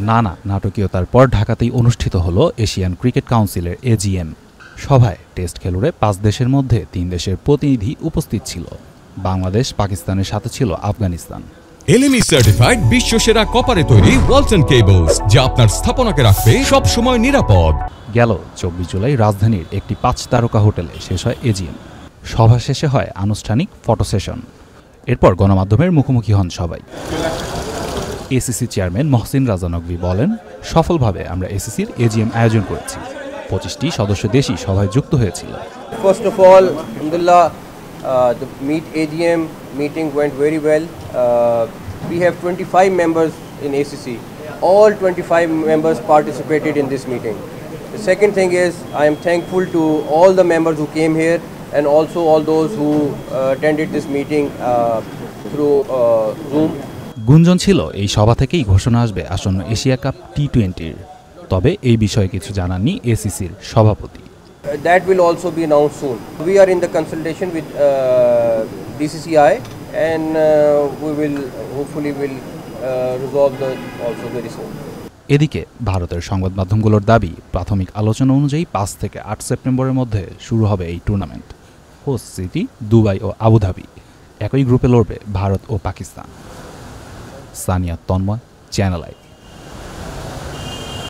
নানা নাটকীয়তার পর ঢাকাতেই অনুষ্ঠিত হলো এশিয়ান ক্রিকেট কাউন্সিলের এজিএম। সভায় টেস্ট খেলুড়ে 5 দেশের মধ্যে 3 দেশের প্রতিনিধি উপস্থিত ছিল। বাংলাদেশ, পাকিস্তানের সাথে ছিল আফগানিস্তান। এলএমই সার্টিফাইড বিশ্বসেরা কপারে তৈরি ওয়ালটন কেবলস, যা আপনার স্থাপনাকে রাখবে সব সময় নিরাপদ। গেল 24 জুলাই রাজধানীর একটি 5 তারকা হোটেলে শেষ হয় এজিএম। সভা শেষে হয় আনুষ্ঠানিক ফটো সেশন। এরপর গণমাধ্যমের মুখোমুখি হন সবাই। এসিসি চেয়ারম্যান মহসিন রাজা নকভী বলেন, সফলভাবে আমরা এসিসির এজিএম আয়োজন করেছি। 25টি সদস্য দেশই সভায় যুক্ত হয়েছিল। First of all, alhamdulillah, the AGM meeting went very well. We have 25 members in ACC. All 25 members participated in this meeting. The second thing is, I am thankful to all the members who came here and also all those who attended this meeting through Zoom. গুঞ্জন ছিল এই সভা থেকেই ঘোষণা আসবে আসন্ন Asia cup টি20-র। তবে এই বিষয়ে কিছু জানাননি এসিসির সভাপতি। That will also be announced soon. We are in the consultation with BCCI and we will hopefully resolve that also very soon. এদিকে ভারতের সংবাদ মাধ্যমগুলোর দাবি, প্রাথমিক আলোচনা অনুযায়ী 5 থেকে 8 সেপ্টেম্বরের মধ্যে শুরু হবে এই টুর্নামেন্ট। হোস্ট সিটি দুবাই ও আবুধাবি। একই গ্রুপে লড়বে ভারত ও পাকিস্তান। Sania Tanmoy, channel I.